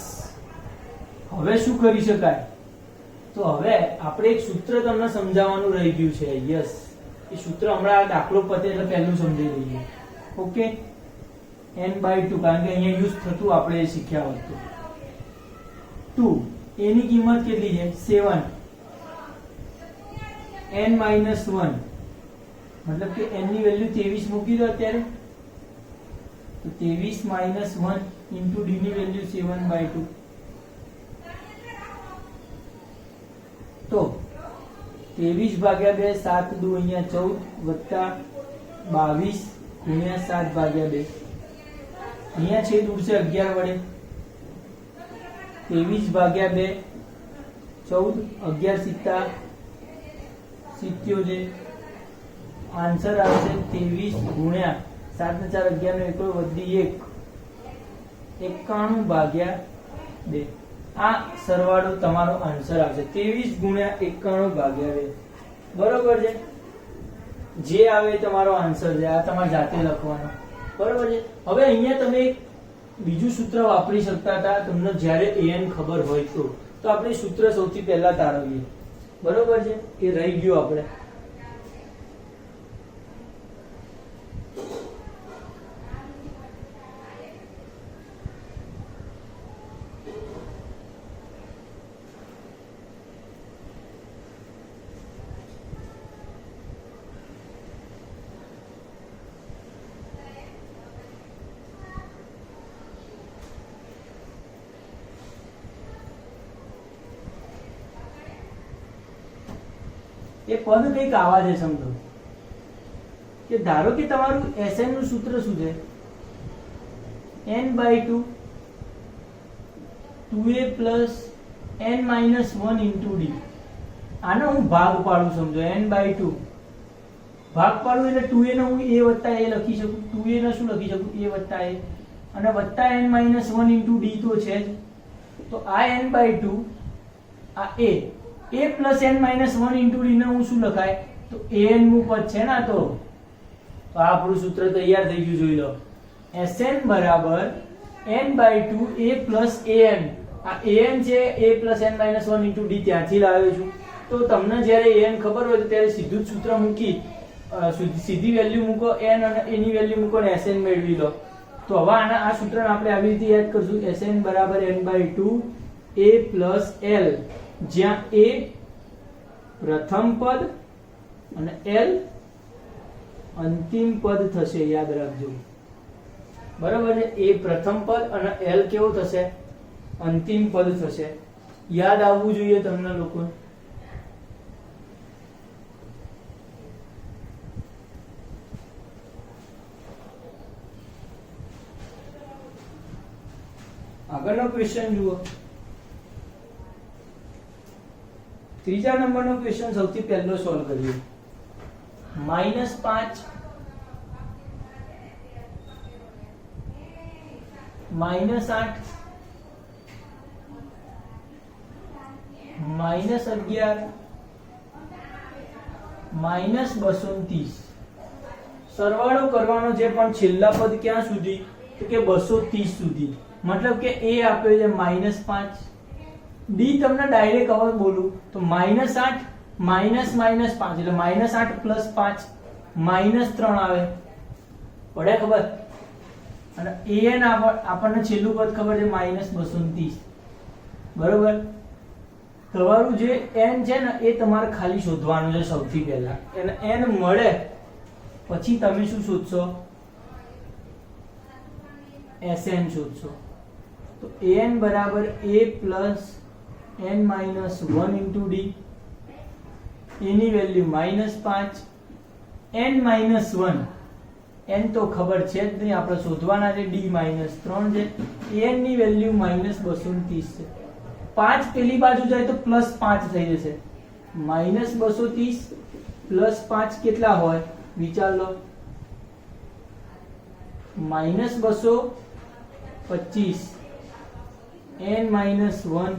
હવે શું કરી શકાય? તો હવે આપણે એક સૂત્ર તમને સમજાવવાનું રહી ગયું છે. યસ, એ સૂત્ર હમણાં દાખલો પતે એટલે પહેલું સમજી લઈએ. ઓકે, n/2 કારણ કે અહીંયા યુઝ થતું આપણે શીખ્યા હોત તો 2 એની કિંમત કેટલી છે? 7. n-1 મતલબ કે n ની વેલ્યુ 23 મૂકી દો અત્યારે તો 23 - 1 into d ની વેલ્યુ 7/2. તો 23/2 7 દુ અહીંયા 14 વત્તા 22 ગુણ્યા 7/2. અહીંયા છેદ ઉડશે 11 વડે. 23/2 14 11 સિત્તા 77. આન્સર આવશે 23 ગુણ્યા 7 ને 4 11 નો એકડો વધી 1 91/2. આ સરવાળો તમારો આન્સર આવશે 23 ગુણ્યા 91/2. બરોબર છે? જે આવે તમારો આન્સર છે. આ તમારે જાતે લખવાનો. બરોબર છે? હવે અહીંયા તમે બીજું સૂત્ર વાપરી શકતા હતા તમને જ્યારે an ખબર હોય તો આપણે સૂત્ર સૌથી પહેલા તારવીએ. બરોબર છે? એ રહી ગયું આપણે. એ પદ કંઈક આવા છે. સમજો કે ધારો કે તમારું sn નું સૂત્ર શું છે? n/2 2a plus n-1 into d. આનો હું ભાગ પાડું. સમજો n/2 ભાગ પાડું એટલે 2a નો હું a વત્તા a લખી શકું. 2a નો શું લખી શકું? a વત્તા a અને વત્તા n-1 into d તો છે જ. તો આ n/2 આ a plus n-1 into d ને હું શું લખાય? તો an નું પદ છે ને. તો આ આપણું સૂત્ર તૈયાર થઈ ગયું. જોઈ લો, sn બરાબર n/2 a plus an. આ an છે a plus n-1 into d ત્યાંથી લાવ્યો છું. તો તમને જ્યારે an ખબર હોય તો ત્યારે સીધું જ સૂત્ર મૂકી સીધી વેલ્યુ મૂકો n અને a ની વેલ્યુ મૂકો ને sn મેળવી લો. તો હવે આ સૂત્રને આપણે આવી રીતે યાદ કરશું. sn બરાબર n/2 a plus l, જ્યાં a પ્રથમ પદ અને l અંતિમ પદ થશે. યાદ રાખજો. બરાબર છે? a પ્રથમ પદ અને l કેવો થશે? અંતિમ પદ થશે. યાદ આવવું જોઈએ તમને લોકો. આગળનો ક્વેશ્ચન જુઓ. ત્રીજા નંબરનો ક્વેશ્ચન સૌથી પહેલો સોલ્વ કરીએ. -5 -8 -11 -230. સરવાળો કરવાનો છે પણ છેલ્લા પદ ક્યાં સુધી? તો કે 230 સુધી. મતલબ કે a આપ્યો છે -5. d તમને ડાયરેક્ટ હવે બોલું તો -8 -5 એટલે -8 + 5 -3 આવે. પડે ખબર? અને an આપણને છેલ્લું પદ ખબર છે -230. બરોબર? તમારું જે n છે ને એ તમારે ખાલી શોધવાનું છે સૌથી પહેલા. અને n મળે પછી તમે શું શોધશો? Sn શોધશો. તો an બરાબર a plus n minus 1 into D. Any value -5, n minus 1, n તો ખબર છે જ નહીં, આપણે શોધવાના છે d માઇનસ 3 છે. n ની વેલ્યુ -230 છે. 5 પેલી બાજુ જાય તો +5 થઈ જશે. -230 +5 કેટલા હોય વિચાર લો. -225 n માઇનસ 1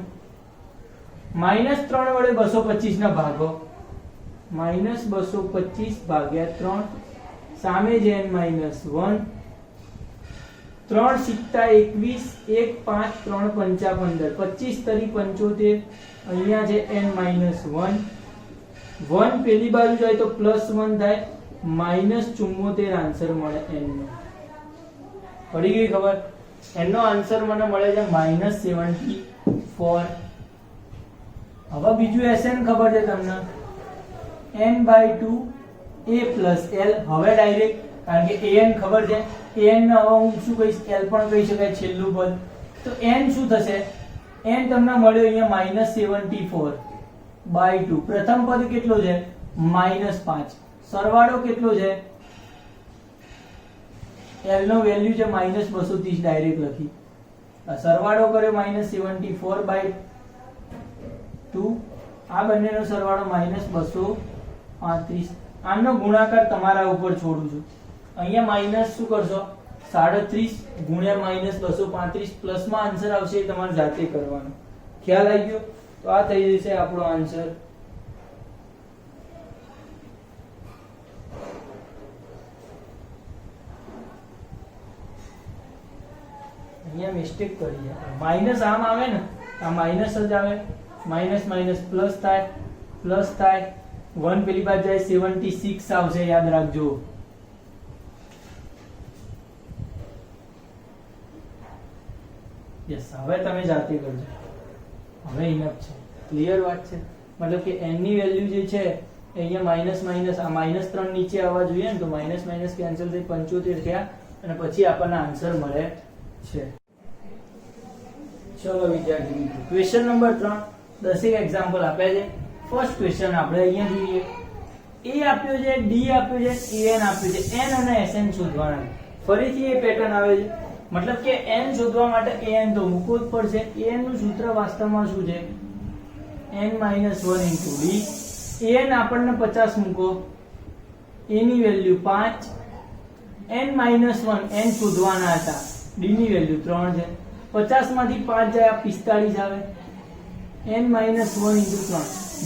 -3 વડે 225 ના ભાગો. -225 ભાગ્યા 3 સામે જ n માઇનસ 1. 3 સિક્કા 21, 1 5 3 પંચા 15, 25 તરી 75. અહીંયા છે n માઇનસ 1. 1 પેલી બાજુ જાય તો +1 થાય, -74 આન્સર મળે n નો. પડી ગઈ ખબર? n નો આન્સર મને મળે છે -74. હવે બીજું Sn ખબર છે તમને, n/2 a plus l. હવે ડાયરેક્ટ, કારણ કે an ખબર છે, an ને હવે હું શું કહીશ, l પણ કહી શકાય છેલ્લું પદ. તો n શું થશે? n તમને મળ્યો અહીંયા -74/2. પ્રથમ પદ કેટલો છે? -5. સરવાળો કેટલો છે? l નો વેલ્યુ છે -230, ડાયરેક્ટ લખી. સરવાળો કર્યો -74/2. આ બંનેનો સરવાળો -235. આનો ગુણાકાર તમારા ઉપર છોડું છું. અહીંયા માઈનસ શું કરશો? 37 ગુણ્યા -235 પ્લસમાં આન્સર આવશે, એ તમારે જાતે કરવાનો. ખ્યાલ આવી ગયો? તો આ થઈ જશે આપણો આન્સર. અહીંયા મિસ્ટેક કરી છે. માઈનસ આમ આવે ને, આ માઈનસ જ આવે. માઈનસ માઈનસ પ્લસ થાય, પ્લસ થાય. 1 પેલી બાજુ જાય 76 આવશે, યાદ રાખજો. યસ, હવે તમે જાતે કરજો. હવે ઇનફ છે. ક્લિયર વાત છે? મતલબ કે n ની વેલ્યુ જે છે અહીંયા માઈનસ માઈનસ, આ -3 નીચે આવવા જોઈએ ને, તો માઈનસ માઈનસ કેન્સલ થઈ 75 થયા અને પછી આપણને આન્સર મળે છે. ચલો વિદ્યાર્થી મિત્રો, ક્વેશ્ચન નંબર 3 10 એક્ઝામ્પલ આપ્યા છે. ફર્સ્ટ ક્વેશ્ચન આપણે અહીંયા જોઈએ. a આપ્યો છે, d આપ્યો છે, an આપ્યો છે. n અને sn શોધવાના. ફરીથી એ પેટર્ન આવે છે. મતલબ કે n શોધવા માટે an તો મૂકવો જ પડશે. an નું સૂત્ર વાસ્તવમાં શું છે? n - 1 * d. an આપણને 50 મૂકો, a ની વેલ્યુ 5. n - 1 n શોધવાના હતા, d ની વેલ્યુ 3 છે. 50 માંથી 5 જાય 45 આવે. n - 1 * 3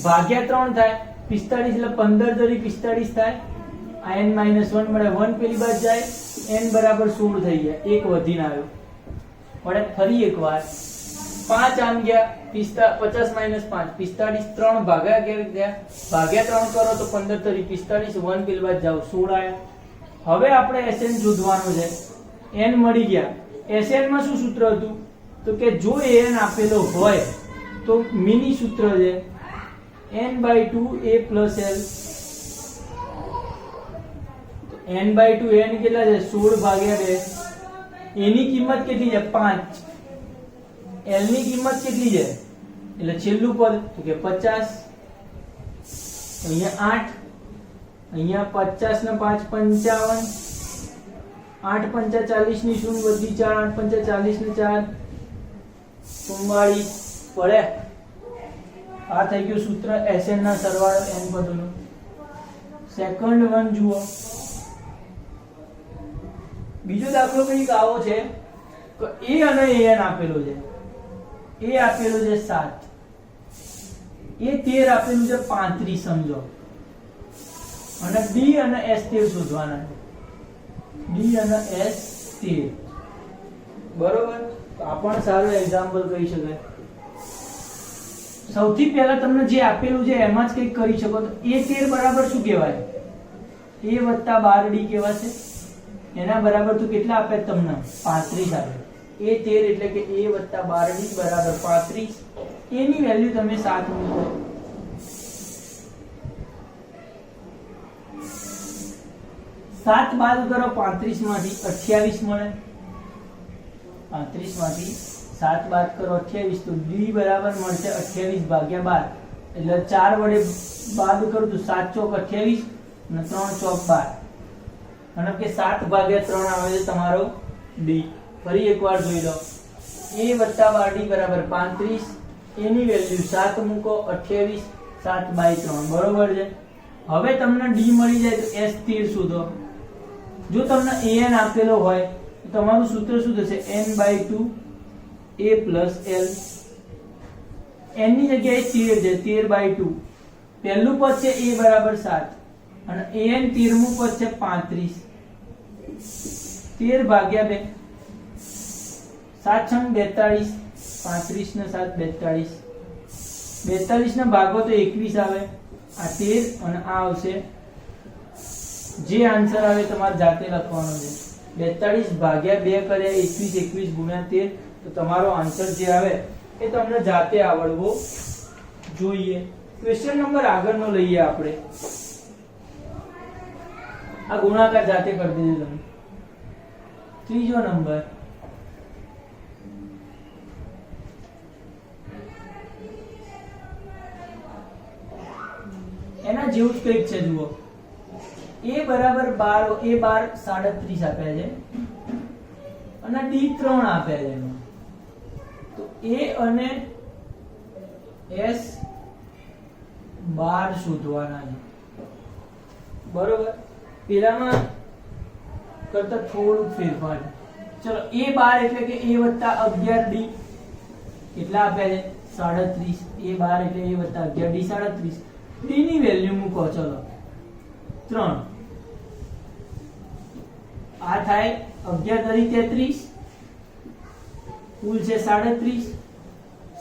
ભાગ્યા 3 થાય. 45 એટલે 15 તરી 45 થાય. આ n - 1 મળે, 1 પેલી બાજુ જાય, n બરાબર 16 થઈ ગયા. એક વધીને આવ્યો. મળે ફરી એકવાર 5 આમ ગયા, 50 - 5 45. 3 ભાગ્યા ગયા, ભાગ્યા 3 કરો તો 15 તરી 45, 1 પેલી બાજુ જાવ 16 આવ્યા. હવે આપણે Sn શોધવાનું છે. n મળી ગયા. Sn માં શું સૂત્ર હતું? તો કે જો an આપેલો હોય તો મિની સૂત્ર છે n/2 a plus l. તો n/2 n કેટલા છે? 16 ભાગ્યા 2. a ની કિંમત કેટલી છે? 5. l ની કિંમત કેટલી છે? એટલે છેલ્લું પદ તો કે 50. અહીંયા 8, અહીંયા 50 ને 5 55. 8 × 5 = 40 ની શૂન્ય વધી 4, 8 × 5 = 40 ને 4 44 પડે. આ થઈ ગયું સૂત્ર Sn ના સરવાળો n પદોનો. સેકન્ડ વન જુઓ. બીજો દાખલો કઈક આવો છે કે a અને an આપેલો છે. a આપેલો છે 7, a 13 આપેલું છે 35 સમજો, અને d અને s 13 શોધવાના છે. d અને s 13. બરોબર? તો આ પણ સારું એક્ઝામ્પલ કહી શકાય. સૌથી પહેલા તમને જે આપેલું છે એમાં જ કંઈક કરી શકો. તો a13 બરાબર શું કહેવાય? a + 12d કહેવાશે. એના બરાબર તો કેટલા આપે તમને? 35 આપે. a13 એટલે કે a + 12d = 35. a ની વેલ્યુ તમે 7 મૂકો. 7 બાદ કરો 35 માંથી 28 મળે. 35 માંથી 7 બાદ કરો 28 તો d બરાબર મળશે 28 ભાગ્યા 12. એટલે 4 વડે બાદ કરું તો 7 ચોક 28 અને 3 ચોક 12. મતલબ કે 7 ભાગ્યા 3 આવે છે તમારો d. ફરી એકવાર જોઈ લો. a વત્તા 12d બરાબર 35. a ની વેલ્યુ 7 મૂકો 28 7/3 બરોબર છે. હવે તમને d મળી જાય તો s સ્થિર શોધો. જો તમને an આપેલો હોય તો તમારું સૂત્ર શું થશે? n/2 a plus l. n ની જગ્યાએ 13 છે 13/2. પહેલું પદ છે a બરાબર 7 અને an 13મું પદ છે 35. 13 ભાગ્યા 2 7 6 42 35 ને 7 42. 42 ને ભાગો તો 21 આવે. આ 13 અને આ આવશે. જે આન્સર આવે તમારે જાતે લખવાનો છે. 42 ભાગ્યા 2 કર્યા 21 21 ગુણ્યા 13 તો તમારો આન્સર જે આવે એ તમને જાતે આવડવો જોઈએ. ક્વેશ્ચન નંબર આગળનો લઈએ આપણે. આ ગુણાકાર જાતે કરી દેજો તમે. ત્રીજો નંબર એના જેવું જ કંઈક છે. જુઓ a બરાબર 12 a 12 37 આપ્યા છે અને d 3 આપ્યા છે. એમાં તો a અને s 12 શોધવાના છે બરોબર. પેલામાં કરતા થોડું ફેરફાર. ચલો a 12 એટલે કે a વત્તા 11d કેટલા આપ્યા છે? 37. a 12 એટલે a વત્તા 11d 37. d ની વેલ્યુ મૂકો. ચલો 3 આ થાય 11 તરી 33 કુલ છે 37.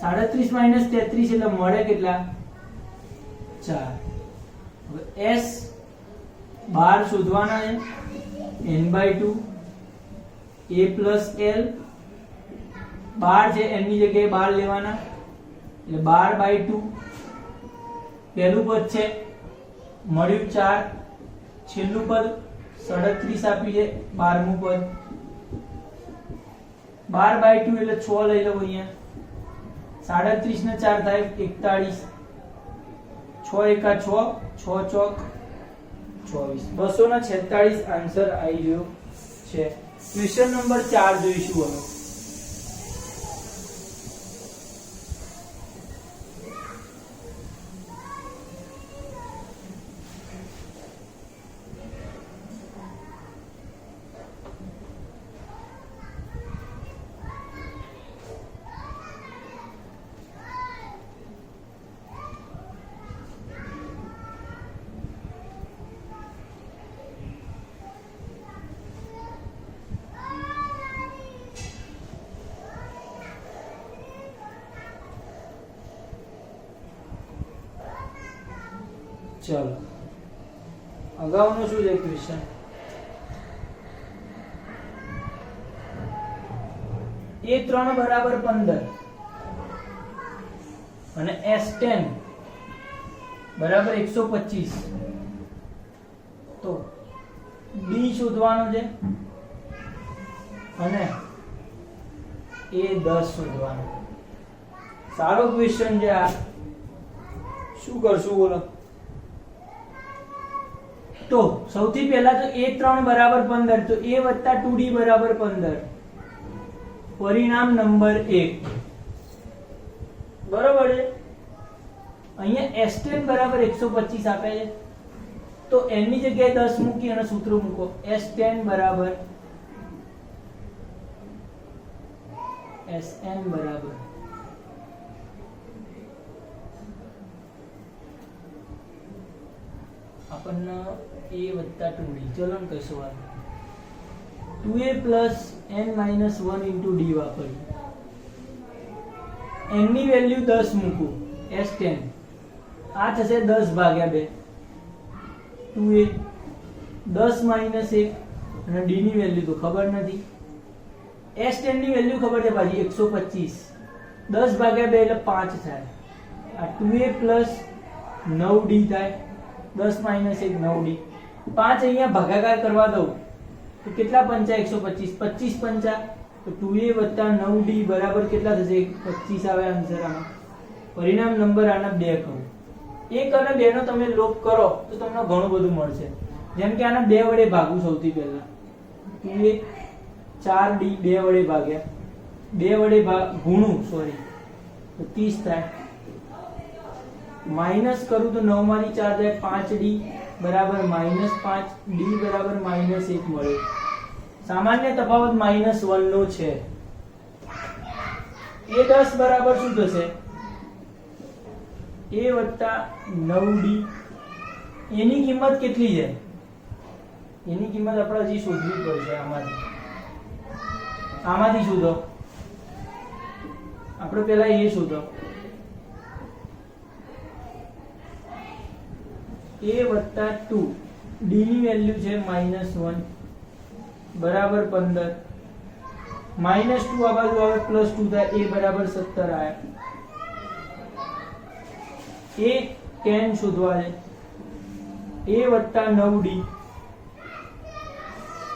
37 માઈનસ 33 એટલે મળે કેટલા? 4. હવે s 12 શોધવાના છે. n/2 a plus l 12 છે n ની જગ્યાએ 12 લેવાના એટલે 12/2. પહેલું પદ છે મળ્યું 4. છેલ્લું પદ 37 આપ્યું છે 12મું પદ. 12/2 એટલે 6 લઈ લો અહીંયા. 37 ને 4 થાય 41. 6 એકા 6 6 ચોક 24. 246 આન્સર આવી ગયો છે. ક્વેશ્ચન નંબર 4 જોઈશું હવે. ચલો અગાઉનો શું છે ક્વેશ્ચન? a3 બરાબર 15 અને s10 બરાબર 125. તો d શોધવાનો છે અને a10 શોધવાનો. સારો ક્વેશ્ચન છે આ. શું કરશું બોલો? તો સૌથી પહેલા તો a3 બરાબર 15 તો a વત્તા 2d બરાબર 15. પરિણામ નંબર 1 બરોબર છે. અહીંયા s10 બરાબર 125 આપે છે તો n ની જગ્યાએ 10 મૂકી અને સૂત્ર મૂકો. s10 બરાબર sn બરાબર આપણને a વત્તા 2d ચલો ને કઈ સવાલ 2a plus n minus 1 into d વાપરીએ. n ની વેલ્યુ 10 મૂકું s10 આ થશે 10 ભાગ્યા 2 2a 10 minus 1 અને d ની વેલ્યુ તો ખબર નથી. s10 ની વેલ્યુ ખબર છે ભાઈ 125 10 ભાગ્યા 2 એટલે 5 થાય. આ 2a પ્લસ 9d થાય. 10 માઇનસ 1 9d. 5 અહીંયા ભાગાકાર કરવા દઉં તો કેટલા પંચા 125. 25 પંચા તો 2a વત્તા 9d બરાબર કેટલા થશે? 25 આવે આન્સર આમાં. પરિણામ નંબર આના 2 કહું. 1 અને 2 નો તમે લોપ કરો તો તમને ઘણું બધું મળશે. જેમ કે આના 2 વડે ભાગું સૌથી પહેલા. 2a 4d 2 વડે ભાગ્યા 2 વડે ગુણું સોરી તો 30 થાય. માઇનસ કરું તો 9 માંથી 4 જાય 5d બરાબર -5 d બરાબર -1 મળે. સામાન્ય તફાવત -1 નો છે. a10 બરાબર શું થશે? a વત્તા 9d. એની કિંમત કેટલી છે? એની કિંમત આપણે હજી શોધવી પડશે. આમાંથી શોધો. આપણે પહેલા એ શોધો. a વત્તા 2 d ની વેલ્યુ છે -1 બરાબર 15. -2 આ બાજુ આવે +2 થાય. a બરાબર 17 આયા. a 10 શોધવા છે. a વત્તા 9d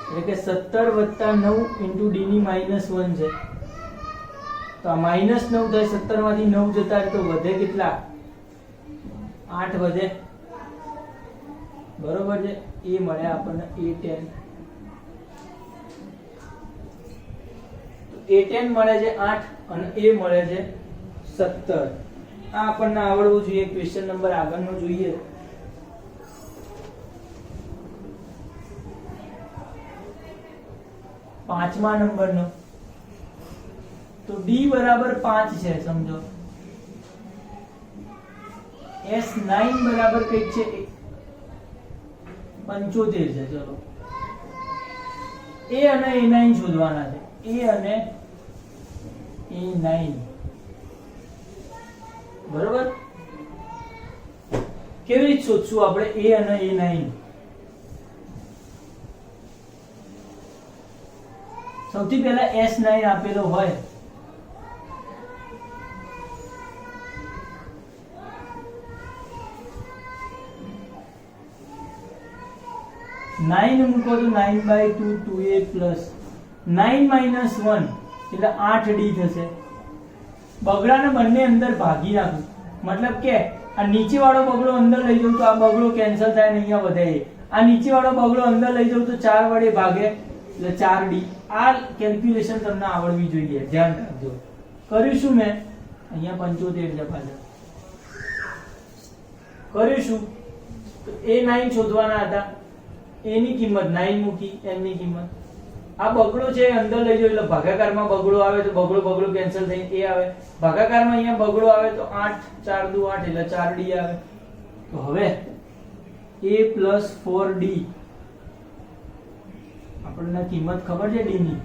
એટલે કે 17 વત્તા 9 ઇન્ટુ d ની -1 છે તો આ -9 થાય. 17 માંથી 9 જતા રહે તો વધે કેટલા? 8 વધે. બરોબર છે. એ મળે આપણને a10. a10 મળે છે 8 અને a મળે છે 17. આ આપણને આવડવું જોઈએ. ક્વેશ્ચન નંબર આગળનો જોઈએ. પાંચમા નંબરનો તો d બરાબર 5 છે સમજો. s9 બરાબર કઈક છે 75 છે. ચલો a અને a9 શોધવાના છે. a અને a9 બરોબર. કેવી રીતે શોધશું આપણે a અને a9? સૌથી પહેલા s9 આપેલો હોય નાઇન મૂકો તો 9/2 2a પ્લસ 9 માઇનસ 1 એટલે 8d થશે. બગડાને બંને અંદર ભાગી નાખું મતલબ કે આ નીચે વાળો બગડો અંદર લઈ જાઉં તો આ બગડો કેન્સલ થાય ને અહીંયા વધારે. આ નીચે વાળો બગડો અંદર લઈ જાઉં તો 4 વડે ભાગે એટલે 4d. આ કેલ્ક્યુલેશન તમને આવડવી જોઈએ. ધ્યાન રાખજો. કરીશું મેં અહીંયા 75 છે પાછળ કરીશું તો a9 શોધવાના હતા. a ની કિંમત 9 મૂકી. n ની કિંમત આ બગડો છે અંદર લઈ જાવ એટલે ભાગાકારમાં બગડો આવે તો બગડો કેન્સલ થઈને a આવે. ભાગાકારમાં અહીંયા બગડો આવે તો 8 4 દુ 8 એટલે 4d આવે. તો હવે a plus 4d આપણને કિંમત ખબર છે d ની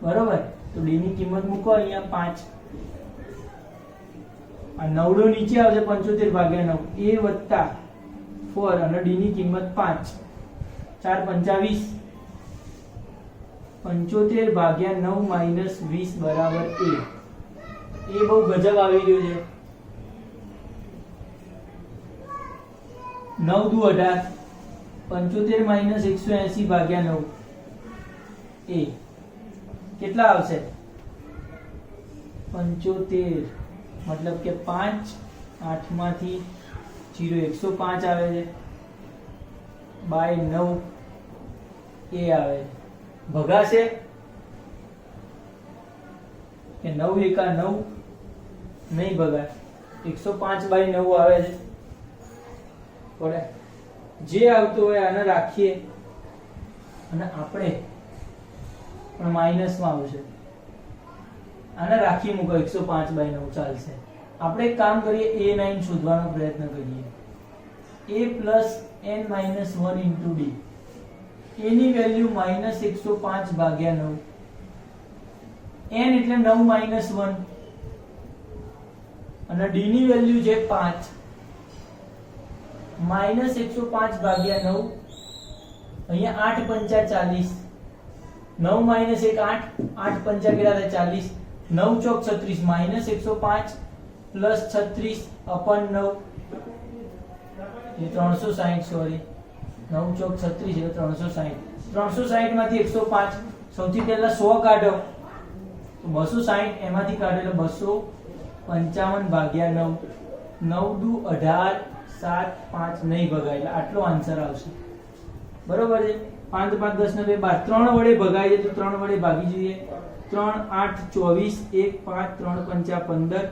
બરોબર. તો d ની કિંમત મૂકો અહીંયા 5. આ 9 નીચે આવશે 75 ભાગ્યા 9 a વત્તા 4 અને d ની કિંમત 5. 4 25 75 ભાગ્યા 9 માઇનસ 20 બરાબર a. એ બહુ ગજબ આવી રહ્યો છે. 9 દુ 18 75 માઇનસ 180 ભાગ્યા 9 a કેટલા આવશે? 75 મતલબ કે 5 8 માંથી 0 105 આવે છે બાય 9 a આવે. ભગાશે કે 9 એકા 9 નહીં ભગાય. 105 બાય 9 આવે છે. પડે જે આવતું હોય આને રાખીએ અને આપણે પણ માઈનસ માં આવશે. આને રાખી મૂકો 105 બાય 9 ચાલશે. આપણે એક કામ કરીએ a9 શોધવાનો પ્રયત્ન કરીએ. a plus n minus 1 into d. a ની વેલ્યુ -105 ભાગ્યા 9. n એટલે 9 minus 1 અને d ની વેલ્યુ છે 5. -105 ભાગ્યા 9 અહીંયા 8 પંચા 40. 9 - 1 8 8 પંચા કેટલા થાય 40. 9 ચોક 36 માઇનસ 105 પ્લસ 36 અપન 9 એ 360 સોરી 9 ચોક 36 એટલે 360 360 માંથી 105 સૌથી પહેલા 100 કાઢો તો 260 એમાંથી કાઢો એટલે 255 ભાગ્યા 9 9 દુ 18 7 5 નહીં ભગાય એટલે આટલો આન્સર આવશે બરોબર છે 5 5 10 ને 2 12 3 વડે ભગાય છે તો 3 વડે ભાગી જઈએ 3 8 24 1 5 3 5 15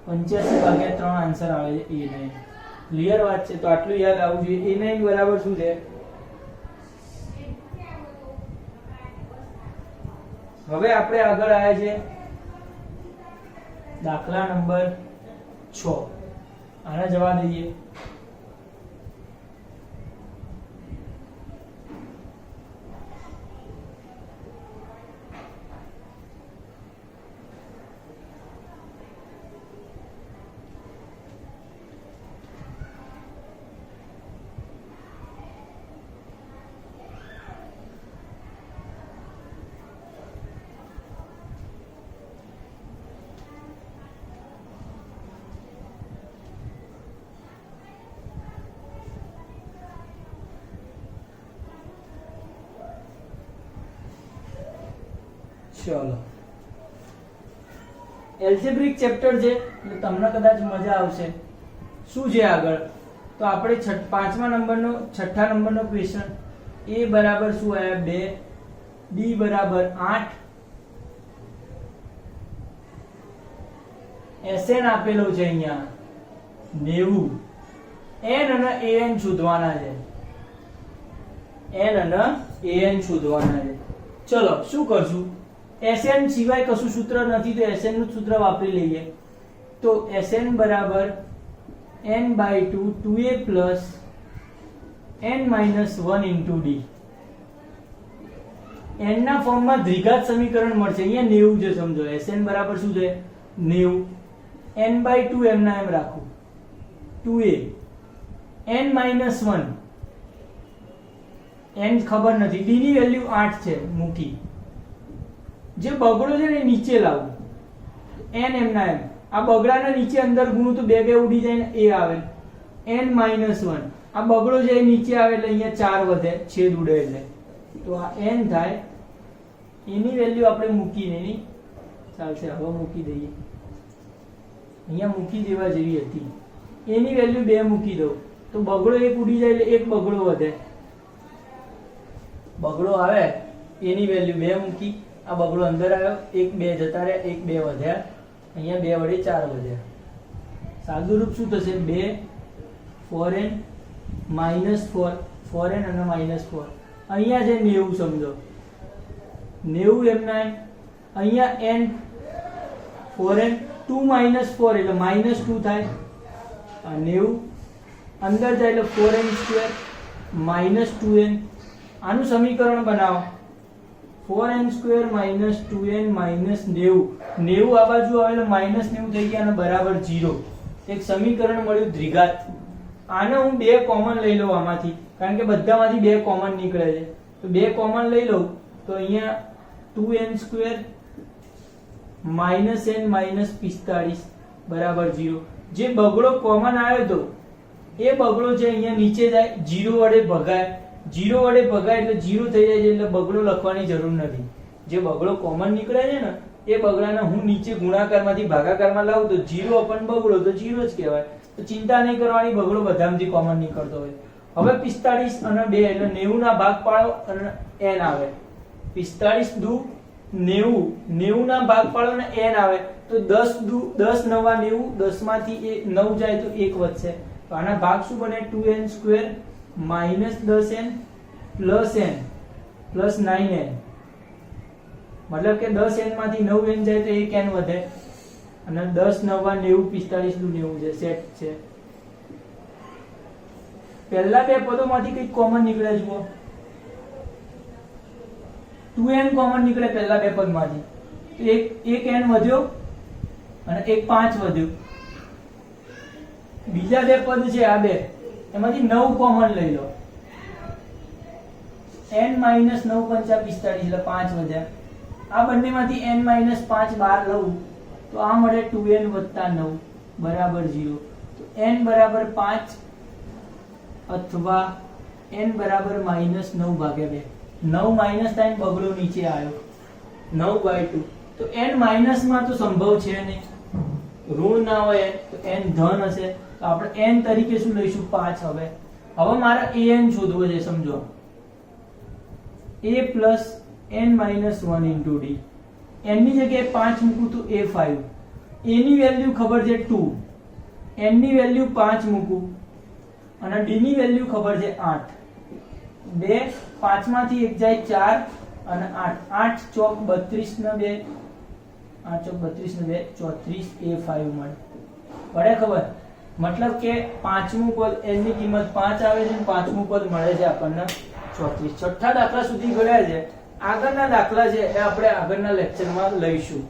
85 ભાગ્યા 3 આન્સર આવે છે A9 ક્લિયર વાત છે તો આટલું યાદ આવવું જોઈએ A9 બરાબર શું છે હવે આપણે આગળ આવ્યા છે દાખલા નંબર 6 આના જવાબ દઈએ ચલો એલ્જેબ્રિક ચેપ્ટર છે એટલે તમને કદાચ મજા આવશે શું છે આગળ તો આપણે પાંચમા નંબરનો છઠ્ઠા નંબરનો ક્વેશ્ચન a બરાબર શું આવ્યા 2 b બરાબર 8 sn આપેલો છે અહીંયા 90 n અને an શોધવાના છે n અને an શોધવાના છે ચલો શું કરશું Sn સિવાય કશું સૂત્ર નથી તો Sn નું સૂત્ર વાપરી લઈએ તો Sn બરાબર n/2 2a plus n minus 1 into d n ના ફોર્મમાં દ્વિઘાત સમીકરણ મળશે અહીંયા 90 છે સમજો Sn બરાબર શું છે 90 n/2 એમના એમ રાખું 2a n minus 1 n ખબર નથી d ની વેલ્યુ 8 છે મૂકી જે બગડો છે ને નીચે લાવું n એમના એમ આ બગડાના નીચે અંદર ગુણું તો બે બે ઉડી જાય ને a આવે n minus 1 આ બગડો છે એ નીચે આવે એટલે અહીંયા 4 વધે છેદ ઉડે એટલે તો આ n થાય એની વેલ્યુ આપણે મૂકીને એની ચાલશે હવે મૂકી દઈએ અહીંયા મૂકી દેવા જેવી હતી એની વેલ્યુ 2 મૂકી દઉં તો બગડો એક ઉડી જાય એટલે એક બગડો વધે બગડો આવે એની વેલ્યુ 2 મૂકી આ બગડો અંદર આવ્યો 1 2 જતા રહ્યા 1 2 વધ્યા અહીંયા 2 વડે 4 વધ્યા સાદું રૂપ શું થશે 2 4n -4 4n અને -4 અહીંયા છે 90 સમજો 90 એમના અહીંયા n 4n 2 4 એટલે -2 થાય આ 90 અંદર જાય એટલે 4n² -2n આનું સમીકરણ બનાવો 4n² - 2n - 90 90 આ બાજુ આવે એટલે -90 થઈ ગયા અને બરાબર 0 એક સમીકરણ મળ્યું દ્વિઘાત આને હું 2 કોમન લઈ લઉં આમાંથી કારણ કે બધામાંથી 2 કોમન નીકળે છે તો 2 કોમન લઈ લઉં તો અહીંયા 2n² - n - 45 બરાબર 0 જે બગડો કોમન આવ્યો તો એ બગડો છે અહીંયા નીચે જાય 0 વડે ભગાય 0 વડે ભગાય એટલે 0 થઈ જાય છે એટલે બગડો લખવાની જરૂર નથી જે બગડો કોમન નીકળે છે ને એ બગડાને હું નીચે ગુણાકારમાંથી ભાગાકારમાં લાવું તો 0 અપન બગડો તો 0 જ કહેવાય તો ચિંતા નહીં કરવાની બગડો બધામાંથી કોમન નીકળતો હોય હવે 45 અને 2 એટલે 90 ના ભાગ પાડો અને n આવે 45 દુ 90 90 ના ભાગ પાડો અને n આવે તો 10 દુ 10 9 90 10 માંથી 9 જાય તો 1 વધશે તો આના ભાગ શું બને 2n² -10n + n + 9n मतलब કે 10n માંથી 9n જાય તો 1n વધે અને 10 9 90 45 દુ 90 છે સેટ છે પહેલા બે પદોમાંથી કઈ કોમન નીકળે જુઓ 2n કોમન નીકળે પહેલા બે પદમાંથી તો એક n વધ્યો અને એક 5 વધ્યો બીજા બે પદ છે આ બે એમાંથી 9 કોમન લઈ લો n - 9 5 45 એટલે 5 વધ્યા આ બંનેમાંથી n - 5 બહાર લઉં તો આ મળે 2n + 9 બરાબર 0. તો n બરાબર 5 અથવા n બરાબર -9 ભાગ્યા 2. 9 માઈનસ થાય બગડો નીચે આવ્યો 9/2. તો n માઈનસ માં તો સંભવ છે નહીં, ઋણ ના હોય તો n ધન હશે. તો આપણે n તરીકે શું લઈશું 5. હવે મારે an શોધવો છે. સમજો a + n - 1 * d. n ની જગ્યાએ 5 મૂકું તો a5. a ની વેલ્યુ ખબર છે 2, n ની વેલ્યુ 5 મૂકું અને d ની વેલ્યુ ખબર છે 8. 2 5 માંથી 1 જાય 4 અને 8 8 ચોક 32 ને 2 8 ચોક 32 ને 2 34 a5 મળે. પડે ખબર? મતલબ કે પાંચમું પદ n ની કિંમત 5 આવે છે અને પાંચમું પદ મળે છે આપણને 34. છઠ્ઠા દાખલા સુધી ગણ્યા છે. આગળના દાખલા છે એ આપણે આગળના લેક્ચરમાં લઈશું.